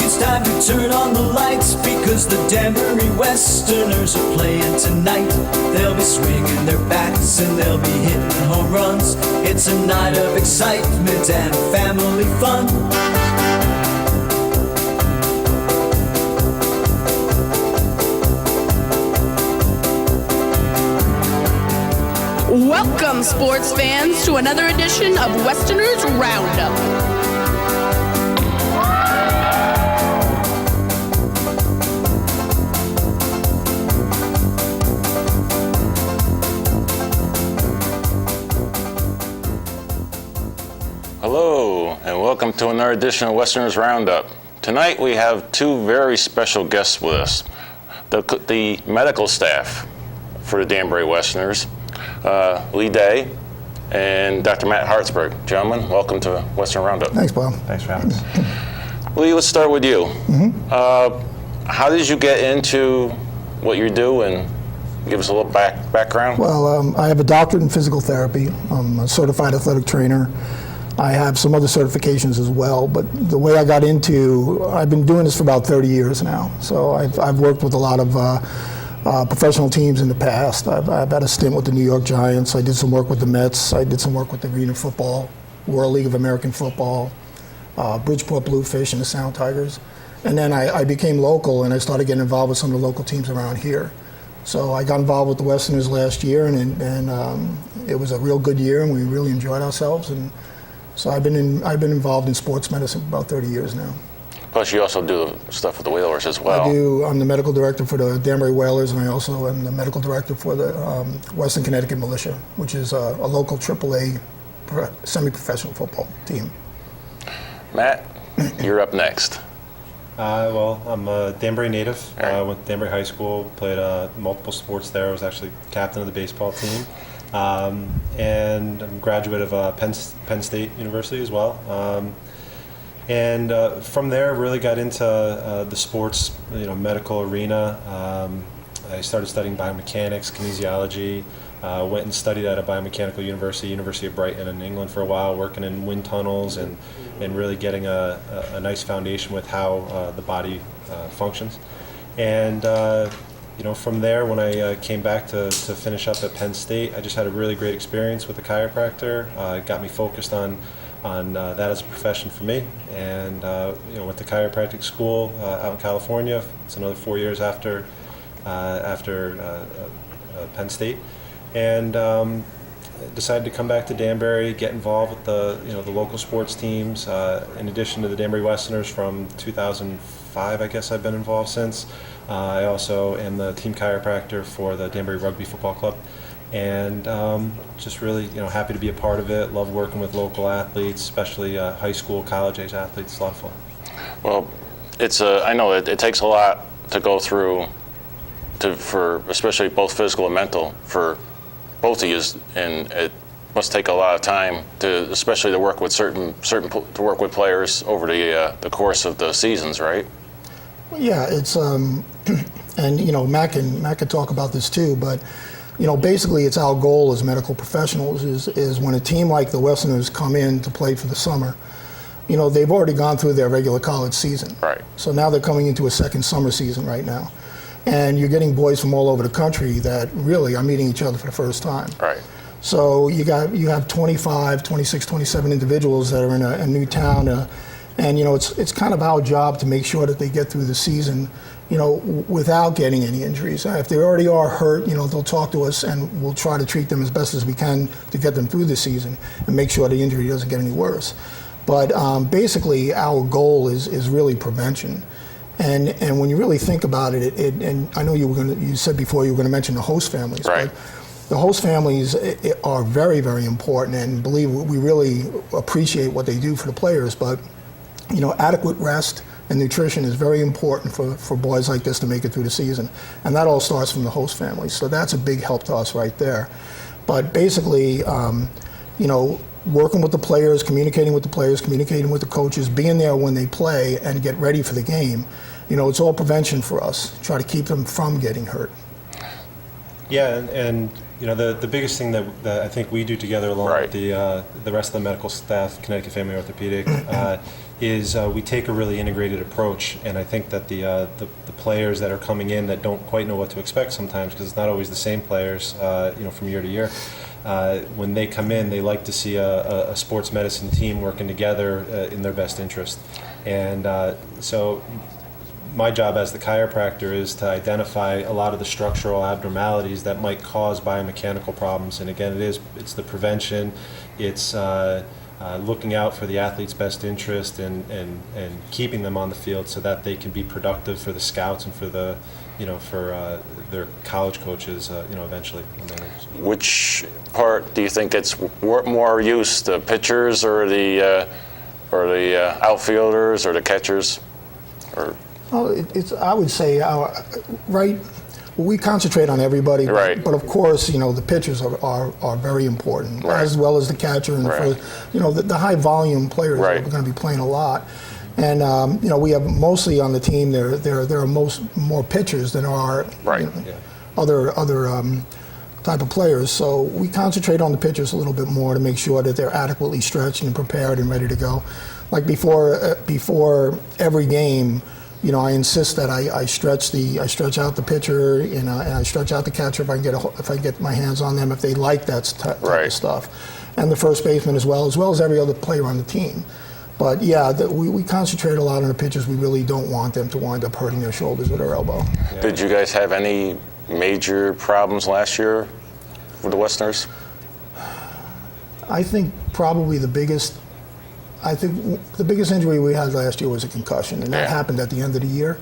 it's time to turn on the lights because the Danbury Westerners are playing tonight. They'll be swinging their bats and they'll be hitting home runs. It's a night of excitement and family fun. Welcome, sports fans, to another edition of Westerners Roundup. Hello, and welcome to another edition of Westerners Roundup. Tonight we have two very special guests with us. The medical staff for the Danbury Westerners, Lee Day and Dr. Matt Hartburg. Gentlemen, welcome to Western Roundup. Thanks, Bob. Thanks for having us. Lee, let's start with you. How did you get into what you do, and give us a little background? Well, I have a doctorate in physical therapy. I'm a certified athletic trainer. I have some other certifications as well, but the way I got into, I've been doing this for about 30 years now. So I've worked with a lot of professional teams in the past. I've had a stint with the New York Giants. I did some work with the Mets. I did some work with the Arena Football, World League of American Football, Bridgeport Bluefish, and the Sound Tigers. And then I became local, and I started getting involved with some of the local teams around here. So I got involved with the Westerners last year, and it was a real good year, and we really enjoyed ourselves. And so I've been involved in sports medicine for about 30 years now. Plus, you also do stuff with the Whalers as well. I'm the medical director for the Danbury Whalers, and I also am the medical director for the Western Connecticut Militia, which is a local AAA semi-professional football team. Matt, you're up next. Well, I'm a Danbury native. I went to Danbury High School, played multiple sports there. I was actually captain of the baseball team. And I'm a graduate of Penn State University as well. And from there, really got into the sports, medical arena. I started studying biomechanics, kinesiology. Went and studied at a biomechanical university, University of Brighton in England for a while, working in wind tunnels and really getting a nice foundation with how the body functions. And from there, when I came back to finish up at Penn State, I just had a really great experience with a chiropractor. It got me focused on that as a profession for me, and went to chiropractic school out in California. It's another 4 years after Penn State, and decided to come back to Danbury, get involved with the local sports teams. In addition to the Danbury Westerners from 2005, I guess I've been involved since. I also am the team chiropractor for the Danbury Rugby Football Club, and just really happy to be a part of it. Love working with local athletes, especially high school, college age athletes. It's a lot of fun. Well, I know it takes a lot to go through for especially both physical and mental for both of you, and it must take a lot of time especially to work with to work with players over the course of the seasons, right? Well, yeah, it's and Matt can talk about this too, but basically it's our goal as medical professionals is when a team like the Westerners come in to play for the summer, they've already gone through their regular college season. Right. So now they're coming into a second summer season right now. And you're getting boys from all over the country that really are meeting each other for the first time. Right. So you have 25, 26, 27 individuals that are in a new town, and it's kind of our job to make sure that they get through the season, without getting any injuries. If they already are hurt, they'll talk to us, and we'll try to treat them as best as we can to get them through the season and make sure the injury doesn't get any worse. But basically, our goal is really prevention. And when you really think about it, and I know you said before you were going to mention the host families, right. But the host families are very, very important, and believe we really appreciate what they do for the players. But adequate rest and nutrition is very important for boys like this to make it through the season, and that all starts from the host families. So that's a big help to us right there. But basically, working with the players, communicating with the coaches, being there when they play and get ready for the game. It's all prevention for us. Try to keep them from getting hurt. Yeah, and the biggest thing that I think we do together along right. with the rest of the medical staff, Connecticut Family Orthopedic, is we take a really integrated approach, and I think that the players that are coming in that don't quite know what to expect sometimes, because it's not always the same players, from year to year. When they come in, they like to see a sports medicine team working together in their best interest, and so my job as the chiropractor is to identify a lot of the structural abnormalities that might cause biomechanical problems. And again, it's the prevention, it's looking out for the athlete's best interest and keeping them on the field so that they can be productive for the scouts and for the for their college coaches eventually. Which part do you think gets more use, the pitchers or the outfielders or the catchers? Or I would say, right, we concentrate on everybody, right. but of course, the pitchers are very important, right. as well as the catcher and right. the high volume players right. are going to be playing a lot. And we have mostly on the team there are more pitchers than are right. other type of players. So we concentrate on the pitchers a little bit more to make sure that they're adequately stretched and prepared and ready to go. Like before every game, I insist that I stretch out the pitcher, and I stretch out the catcher if I can get my hands on them, if they like that type right. of stuff, and the first baseman as well as every other player on the team. But yeah, we concentrate a lot on the pitchers. We really don't want them to wind up hurting their shoulders or their elbow. Yeah. Did you guys have any major problems last year with the Westerners? I think probably the biggest injury we had last year was a concussion, and that happened at the end of the year.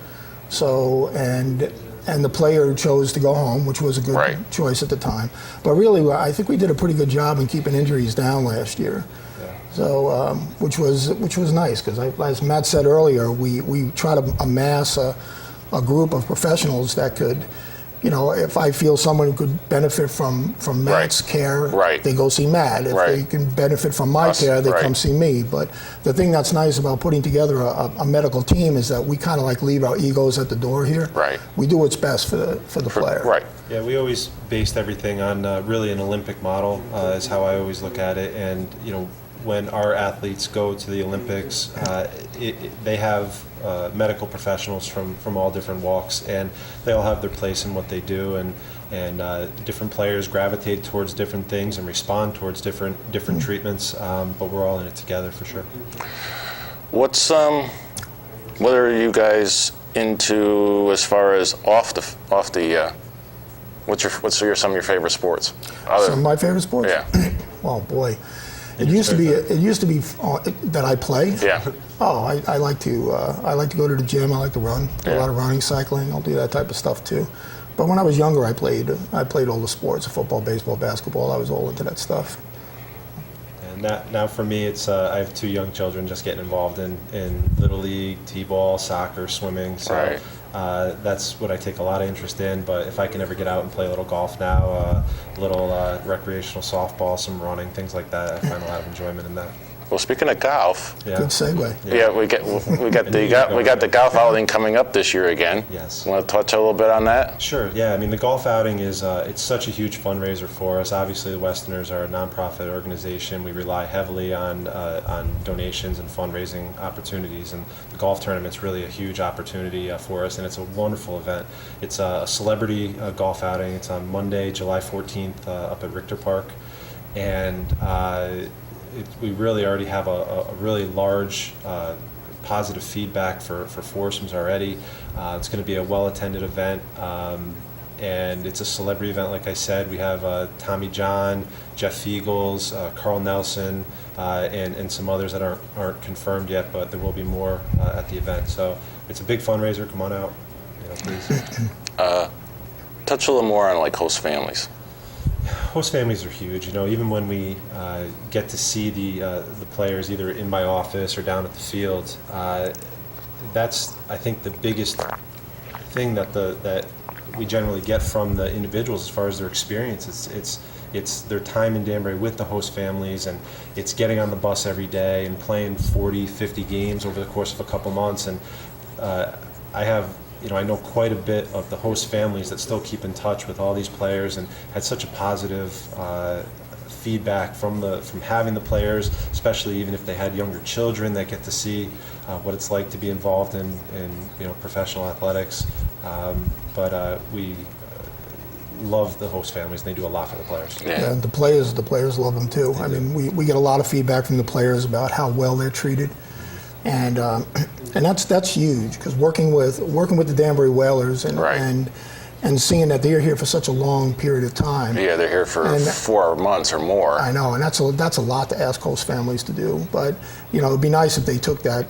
So, and the player chose to go home, which was a good right. choice at the time. But really, I think we did a pretty good job in keeping injuries down last year. Yeah. So, which was nice, because as Matt said earlier, we try to amass a group of professionals that could, if I feel someone could benefit from Matt's right. care, right. they go see Matt. If right. they can benefit from my care, they right. come see me. But the thing that's nice about putting together a medical team is that we kind of like leave our egos at the door here. Right. We do what's best for the player. Right. Yeah, we always based everything on really an Olympic model is how I always look at it. And when our athletes go to the Olympics, they have medical professionals from all different walks, and they all have their place in what they do, and different players gravitate towards different things and respond towards different treatments, but we're all in it together for sure. What's what are you guys into as far as off the what's some of your favorite sports? Some of my favorite sports? Yeah. Oh boy. It used to be that I play. Yeah. Oh, I like to go to the gym. I like to run. Do a lot of running, cycling. I'll do that type of stuff too. But when I was younger, I played all the sports: football, baseball, basketball. I was all into that stuff. And now for me, it's I have 2 young children just getting involved in little league, t-ball, soccer, swimming. So right. That's what I take a lot of interest in. But if I can ever get out and play a little golf now, a little recreational softball, some running, things like that, I find a lot of enjoyment in that. Well, speaking of golf, Good segue. yeah, we got the golf outing coming up this year again. Yes. Want to touch a little bit on that? Sure. Yeah. I mean, the golf outing is it's such a huge fundraiser for us. Obviously, the Westerners are a nonprofit organization. We rely heavily on donations and fundraising opportunities, and the golf tournament's really a huge opportunity for us, and it's a wonderful event. It's a celebrity golf outing. It's on Monday, July 14th, up at Richter Park, and we really already have a really large positive feedback for foursomes already. It's going to be a well-attended event, and it's a celebrity event, like I said. We have Tommy John, Jeff Feagles, Carl Nelson, and some others that aren't confirmed yet, but there will be more at the event. So it's a big fundraiser. Come on out, please. Touch a little more on like host families. Host families are huge. Even when we get to see the players either in my office or down at the field, that's I think the biggest thing that we generally get from the individuals as far as their experience. It's their time in Danbury with the host families, and it's getting on the bus every day and playing 40, 50 games over the course of a couple months. And I know quite a bit of the host families that still keep in touch with all these players and had such a positive feedback from having the players, especially even if they had younger children that get to see what it's like to be involved in professional athletics. But we love the host families, and they do a lot for the players. Yeah, and the players love them too. I mean, we get a lot of feedback from the players about how well they're treated, and that's huge, because working with the Danbury Whalers and seeing that they're here for such a long period of time. Yeah, they're here for 4 months or more. I know, and that's a lot to ask host families to do. But it'd be nice if they took that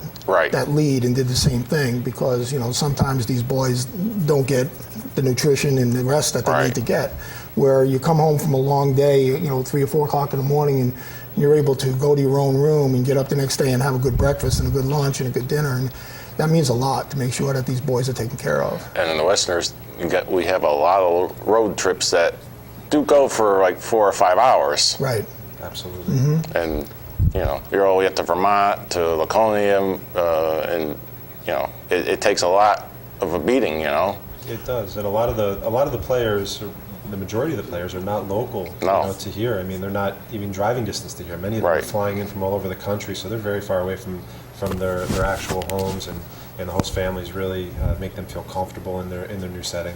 lead and did the same thing, because sometimes these boys don't get the nutrition and the rest that they need to get. Where you come home from a long day, 3 or 4 o'clock in the morning, and you're able to go to your own room and get up the next day and have a good breakfast and a good lunch and a good dinner, and that means a lot to make sure that these boys are taken care of. And in the Westerners, we have a lot of road trips that do go for like 4 or 5 hours. Right. Absolutely. Mm-hmm. And you're all the way up to Vermont, to Laconia, and it takes a lot of a beating. It does, and a lot of the players, the majority of the players, are not local to here. I mean, they're not even driving distance to here. Many of them are flying in from all over the country, so they're very far away from their actual homes, and the host families really make them feel comfortable in their new setting.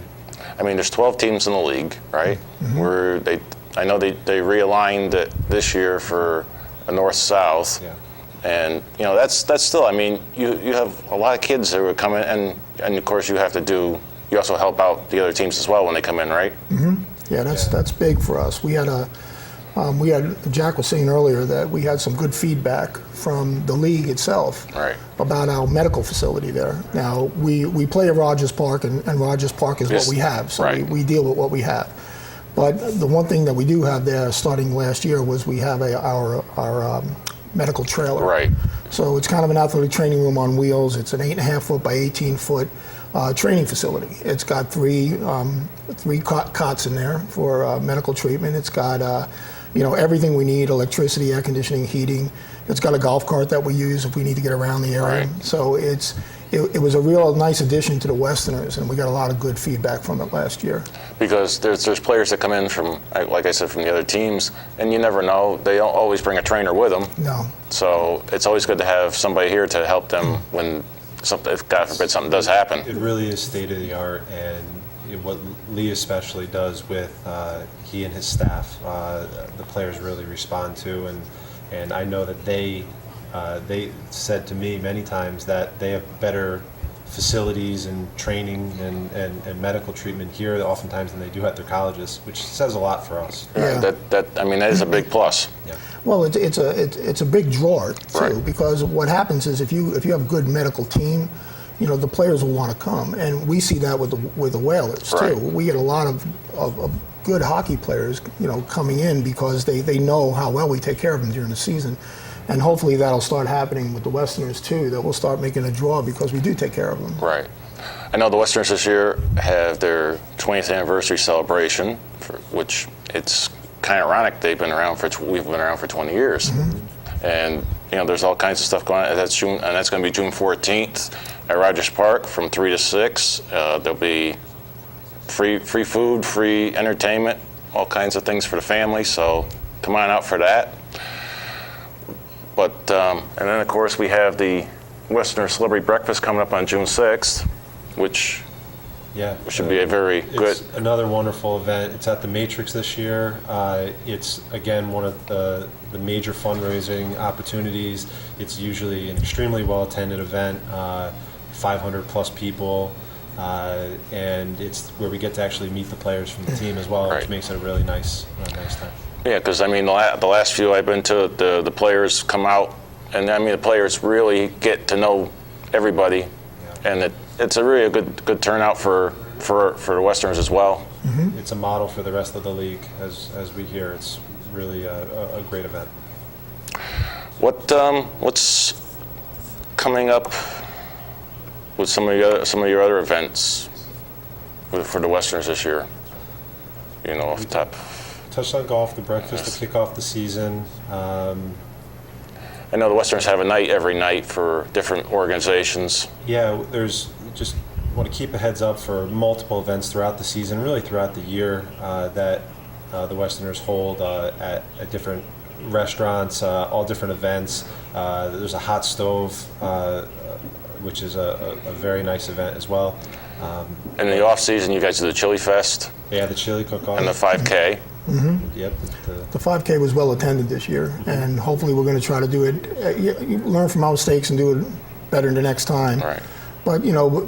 I mean, there's 12 teams in the league, right? Mm-hmm. I know they realigned it this year for a north-south. Yeah. And that's still, I mean, you have a lot of kids that would come in, and of course you also help out the other teams as well when they come in, right? Mm-hmm. Yeah, that's big for us. We had Jack was saying earlier that we had some good feedback from the league itself about our medical facility there. Now, we play at Rogers Park, and Rogers Park is what we have, so we deal with what we have. But the one thing that we do have there starting last year was we have our medical trailer. Right. So it's kind of an athletic training room on wheels. It's an 8.5 foot by 18 foot training facility. It's got three cots in there for medical treatment. It's got everything we need: electricity, air conditioning, heating. It's got a golf cart that we use if we need to get around the area. Right. So it was a real nice addition to the Westerners, and we got a lot of good feedback from it last year. Because there's players that come in from, like I said, from the other teams, and you never know. They don't always bring a trainer with them. No. So it's always good to have somebody here to help them when something, if God forbid, something does happen. It really is state of the art, and what Lee especially does with he and his staff, the players really respond to, and I know that they said to me many times that they have better facilities and training and medical treatment here oftentimes than they do at their colleges, which says a lot for us. Yeah. That is a big plus. Yeah. Well, it's a big draw too, because what happens is if you have a good medical team, the players will want to come, and we see that with the Whalers too. We get a lot of good hockey players, coming in because they know how well we take care of them during the season. And hopefully that'll start happening with the Westerners too, that we'll start making a draw because we do take care of them. Right. I know the Westerners this year have their 20th anniversary celebration, which it's kind of ironic we've been around for 20 years. Mm-hmm. And there's all kinds of stuff going on. That's going to be June 14th at Rogers Park from 3 to 6. There'll be free food, free entertainment, all kinds of things for the family, so come on out for that. But and then of course we have the Westerner Celebrity Breakfast coming up on June 6th, which should be a very good. It's another wonderful event. It's at the Matrix this year. It's again one of the major fundraising opportunities. It's usually an extremely well attended event, 500 plus people, and it's where we get to actually meet the players from the team as well, which makes it a really nice time. Yeah, because I mean the last few I've been to, the players come out, and I mean the players really get to know everybody, and it's a really good turnout for the Westerners as well. Mm-hmm. It's a model for the rest of the league, as we hear. It's really a great event. What's coming up with some of your other events for the Westerners this year? Off the top. Touched on golf, the breakfast to kick off the season. I know the Westerners have a night every night for different organizations. Yeah, there's just want to keep a heads up for multiple events throughout the season, really throughout the year, that the Westerners hold at different restaurants, all different events. There's a hot stove, which is a very nice event as well. In the off season, you guys do the Chili Fest Yeah, the chili cook-off. and the 5K. Yep. The 5K was well attended this year, and hopefully we're going to try to do it, you learn from our mistakes and do it better the next time. Right. But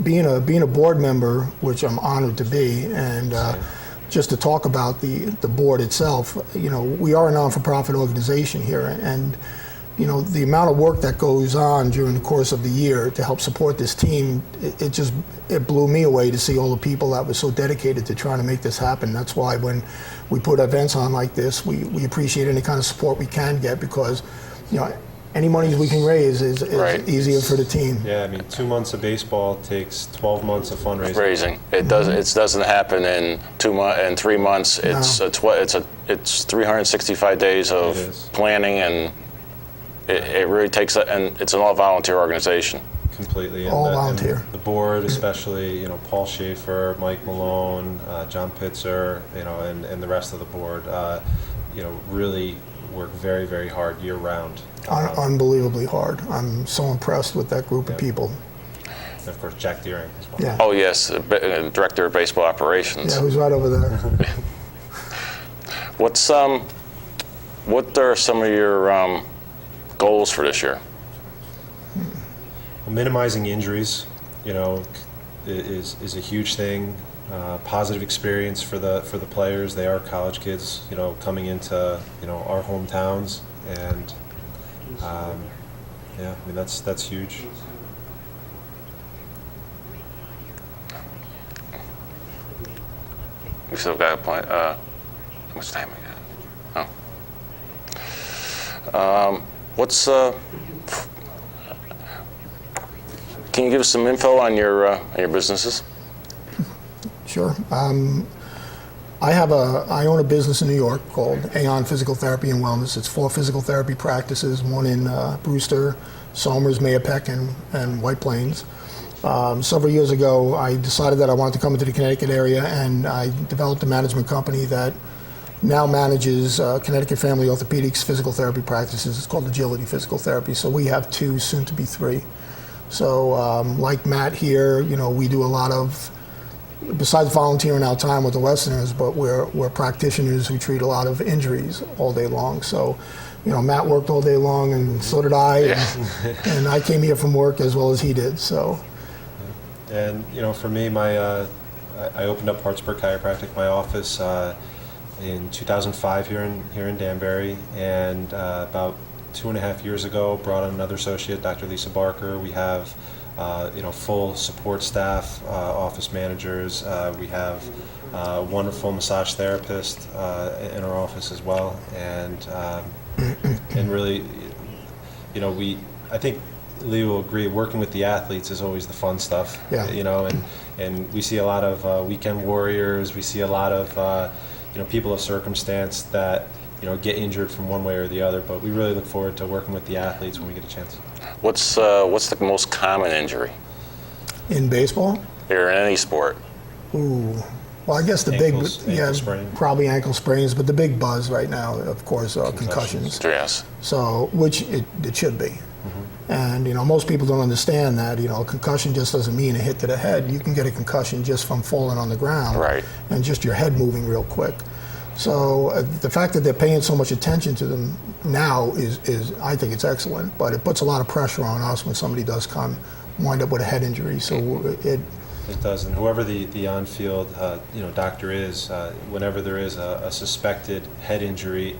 being a board member, which I'm honored to be, and just to talk about the board itself, we are a non-for-profit organization here, and the amount of work that goes on during the course of the year to help support this team, it blew me away to see all the people that were so dedicated to trying to make this happen. That's why when we put events on like this, we appreciate any kind of support we can get, because any money we can raise is Right. easier for the team. Yeah, I mean, 2 months of baseball takes 12 months of fundraising. Raising. It doesn't happen in 2 months and 3 months. It's 365 days It of is. planning, and it really takes and it's an all volunteer organization. Completely. And All the, volunteer. And the board, especially, Paul Schaefer, Mike Malone, John Pitzer, and the rest of the board, really work very, very hard year round. Unbelievably hard. I'm so impressed with that group of people. And of course, Jack Deering as well. Yeah. Oh yes, director of baseball operations. Yeah, who's right over there. What are some of your goals for this year? Minimizing injuries, is a huge thing. Positive experience for the players. They are college kids, coming into our hometowns, and that's huge. We still got a point. How much time we got? Oh. Can you give us some info on your businesses? Sure. I own a business in New York called Aeon Physical Therapy and Wellness. It's 4 physical therapy practices, one in Brewster, Somers, Mahopac, and White Plains. Several years ago, I decided that I wanted to come into the Connecticut area, and I developed a management company that now manages Connecticut Family Orthopedics physical therapy practices. It's called Agility Physical Therapy. So we have 2, soon to be 3. So like Matt here, we do a lot of, besides volunteering our time with the Westerners, but we're practitioners who treat a lot of injuries all day long. So, Matt worked all day long, and so did I, and I came here from work as well as he did. So, And for me, I opened up Hartburg Chiropractic, my office, in 2005 here in Danbury, and about 2.5 years ago, brought on another associate, Dr. Lisa Barker. We have full support staff, office managers. We have a wonderful massage therapist in our office as well, and really, I think Lee will agree. Working with the athletes is always the fun stuff. Yeah. And we see a lot of weekend warriors. We see a lot of people of circumstance that get injured from one way or the other. But we really look forward to working with the athletes when we get a chance. What's the most common injury in baseball, or in any sport? ooh, well, I guess the Ankle big, sprain. probably ankle sprains, but the big buzz right now, of course, are concussions. Yes. So, which it should be. And most people don't understand that a concussion just doesn't mean a hit to the head. You can get a concussion just from falling on the ground, Right. and just your head moving real quick. So the fact that they're paying so much attention to them now is I think it's excellent. But it puts a lot of pressure on us when somebody does wind up with a head injury. So It does, and whoever the on-field doctor is, whenever there is a suspected head injury,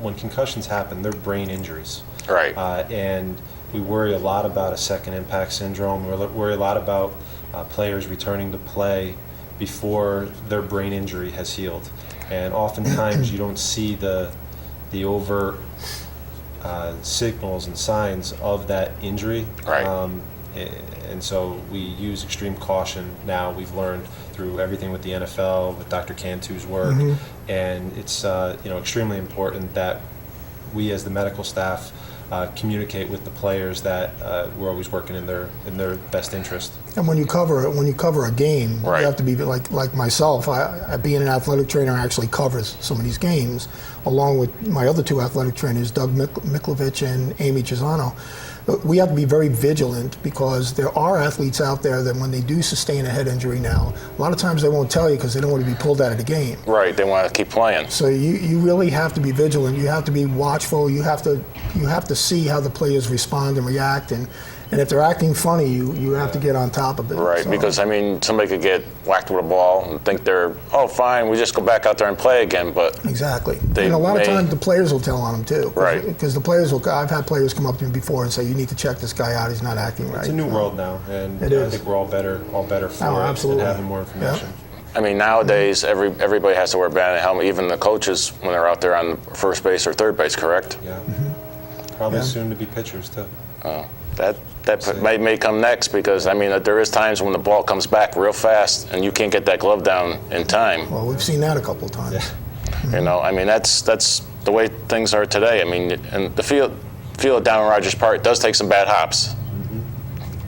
when concussions happen, they're brain injuries. Right. And we worry a lot about a second impact syndrome. We worry a lot about players returning to play before their brain injury has healed. And oftentimes you don't see the overt signals and signs of that injury. Right. And so we use extreme caution now. We've learned through everything with the NFL, with Dr. Cantu's work, and it's extremely important that we as the medical staff communicate with the players that we're always working in their best interest. And when you cover a game, Right. you have to be like myself. I being an athletic trainer actually covers some of these games, along with my other two athletic trainers, Doug Miklovich and Amy Chisano. But we have to be very vigilant because there are athletes out there that when they do sustain a head injury now, a lot of times they won't tell you because they don't want to be pulled out of the game. Right, they want to keep playing. So you really have to be vigilant. You have to be watchful. You have to see how the players respond and react, and if they're acting funny, you have to get on top of it. Right, So, because I mean, somebody could get whacked with a ball and think they're, oh, fine, we just go back out there and play again, but exactly. they And a lot of may- times the players will tell on them too. Right. Because the players will. I've had players come up to me before and say, "You need to check this guy out. He's not acting right." It's a new world now, and It I is. think we're all better for Oh, it absolutely. and having more information. I mean, nowadays, everybody has to wear a bandit helmet, even the coaches when they're out there on first base or third base, correct? Yeah. Probably Yeah. soon to be pitchers too. That may come next because, I mean, there is times when the ball comes back real fast and you can't get that glove down in time. Well, we've seen that a couple of times. Yeah. You know, I mean, that's the way things are today. I mean, and the field down in Rogers Park does take some bad hops.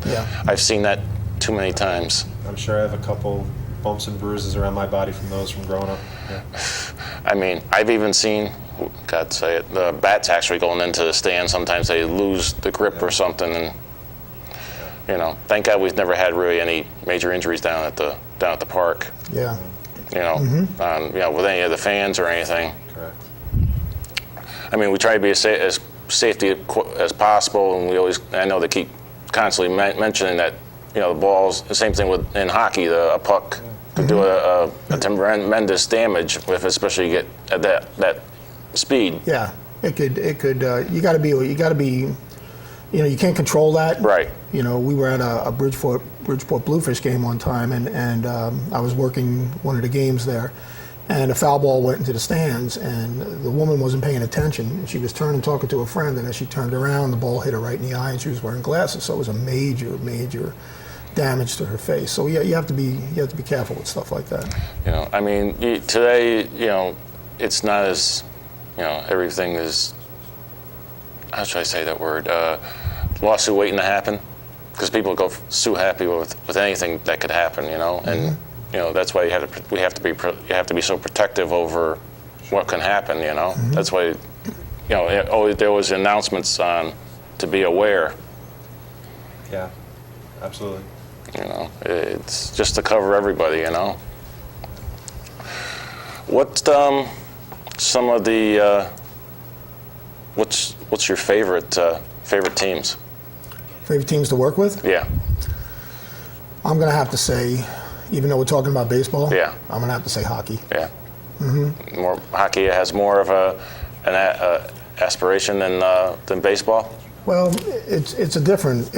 Yeah. I've seen that too many times. I'm sure I have a couple bumps and bruises around my body from those from growing up. Yeah. I mean, I've even seen, God say it, the bats actually going into the stand. Sometimes they lose the grip or something, and you know, thank God we've never had really any major injuries down at the park. Yeah. You know, you know, with any of the fans or anything. Correct. I mean, we try to be as safety as possible, and I know they keep constantly mentioning that, you know, the balls, the same thing in hockey, a puck could do a tremendous damage especially you get at that speed. Yeah. It could. You got to be. You know, you can't control that. Right. You know, we were at a Bridgeport Bluefish game one time, and I was working one of the games there, and a foul ball went into the stands, and the woman wasn't paying attention. She was turning, talking to a friend, and as she turned around, the ball hit her right in the eye, and she was wearing glasses, so it was a major damage to her face. So yeah, you have to be careful with stuff like that. You know, I mean, today, you know, it's not as, you know, everything is, how should I say that word? Lawsuit waiting to happen, because people go sue happy with anything that could happen, you know, and you know that's why you have to be so protective over what can happen, you know. That's why, you know, there was announcements on to be aware. Yeah. Absolutely. You know, it's just to cover everybody, you know. What some of the what's your favorite teams? Favorite teams to work with? Yeah. I'm going to have to say, even though we're talking about baseball, Yeah. I'm going to have to say hockey. Yeah. More hockey has more of an aspiration than baseball. Well, it's a different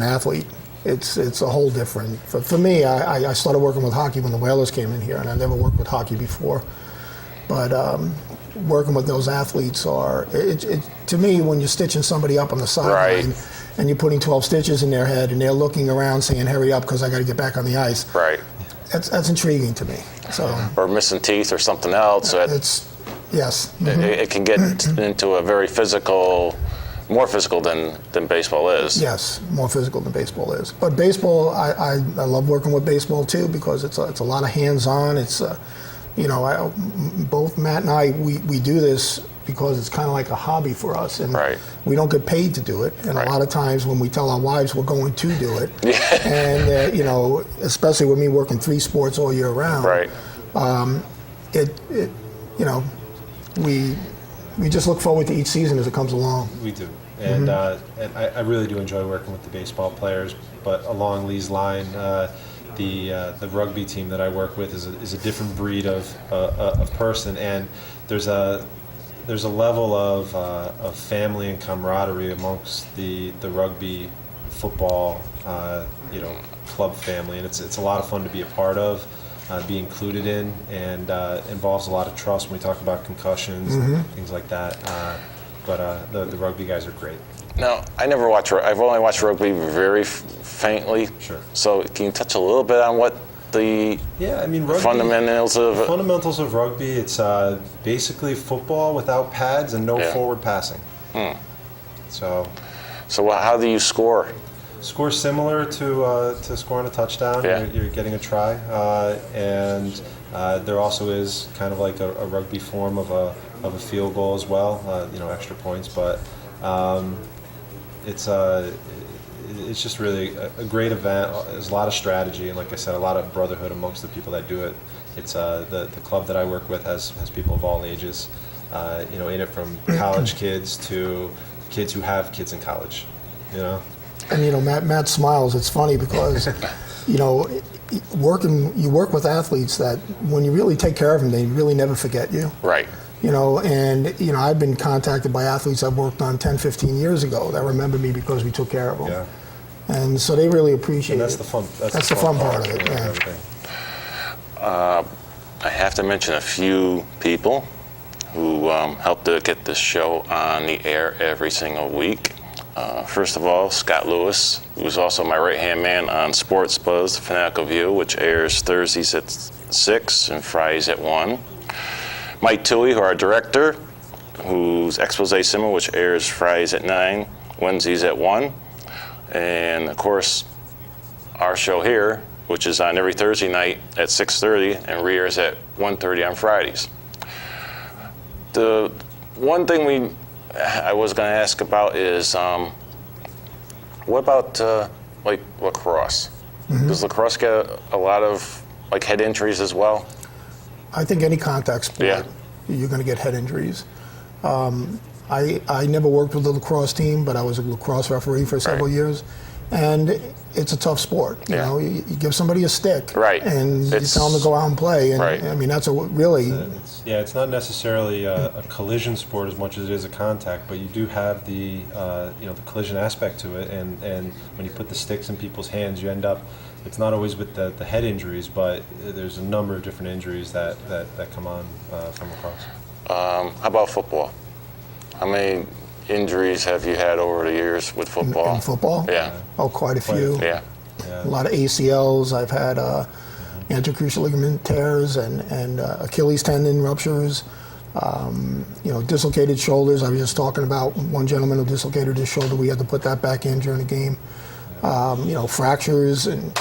athlete. It's a whole different. For me, I started working with hockey when the Whalers came in here, and I never worked with hockey before. But working with those athletes to me, when you're stitching somebody up on the sideline, Right. and you're putting 12 stitches in their head, and they're looking around saying, "Hurry up, because I got to get back on the ice." Right. That's intriguing to me. So Or missing teeth or something else. yes. It can get into a very more physical than baseball is. Yes, more physical than baseball is. But baseball, I love working with baseball too, because it's a lot of hands-on. It's you know, both Matt and I, we do this because it's kind of like a hobby for us, and Right. we don't get paid to do it. And Right. a lot of times when we tell our wives we're going to do it, and you know, especially with me working 3 sports all year round, Right. you know, we just look forward to each season as it comes along. We do. And I really do enjoy working with the baseball players, but along Lee's line, the rugby team that I work with is a different breed of person, and there's a level of family and camaraderie amongst the rugby football club family, and it's a lot of fun to be a part of, be included in, and involves a lot of trust when we talk about concussions, things like that. But the rugby guys are great. Now, I've only watched rugby very faintly. Sure. So can you touch a little bit on what the Rugby, fundamentals of it? fundamentals of rugby? It's basically football without pads and no Yeah. forward passing. So how do you score? score similar to scoring a touchdown. Yeah. You're getting a try, and there also is kind of like a rugby form of a field goal as well. Extra points, but it's just really a great event. There's a lot of strategy, and like I said, a lot of brotherhood amongst the people that do it. It's the club that I work with has people of all ages, in it from college kids to kids who have kids in college, And Matt smiles. It's funny because, you work with athletes that when you really take care of them, they really never forget you. Right. I've been contacted by athletes I've worked on 10, 15 years ago that remember me because we took care of them. Yeah. And so they really appreciate And that's it. the fun. That's the fun part of it. Yeah. Everything. I have to mention a few people who help to get this show on the air every single week. First of all, Scott Lewis, who's also my right-hand man on Sports Buzz, Fanatical View, which airs Thursdays at 6 and Fridays at 1. Mike Toohey, who our director, whose Expose Cinema, which airs Fridays at 9, Wednesdays at 1. And, of course, our show here, which is on every Thursday night at 6:30 and re-airs at 1:30 on Fridays. The one thing I was going to ask about is, what about lacrosse? Mm-hmm. Does lacrosse get a lot of head injuries as well? I think any contact sport, Yeah. you're going to get head injuries. I never worked with the lacrosse team, but I was a lacrosse referee for several years, and it's a tough sport. Yeah. You give somebody a stick, Right. and you tell them to go out and play. And Right. I mean, that's really. It's not necessarily a collision sport as much as it is a contact, but you do have the collision aspect to it, and when you put the sticks in people's hands, you end up. It's not always with the head injuries, but there's a number of different injuries that come on from lacrosse. How about football? How many injuries have you had over the years with football? In football? Yeah. Oh, quite a few. Yeah. A lot of ACLs. I've had intercruciate ligament tears and Achilles tendon ruptures. Dislocated shoulders. I was just talking about one gentleman who dislocated his shoulder. We had to put that back in during the game. Fractures and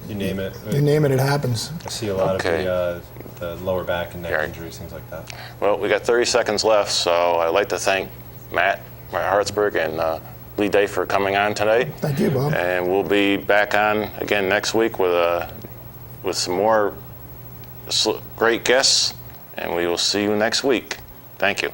You name it. you name it, it happens. I see a lot Okay. of the lower back and neck Right. injuries, things like that. Well, we got 30 seconds left, so I'd like to thank Matt Hartburg and Lee Day for coming on today. Thank you, Bob. And we'll be back on again next week with some more great guests, and we will see you next week. Thank you.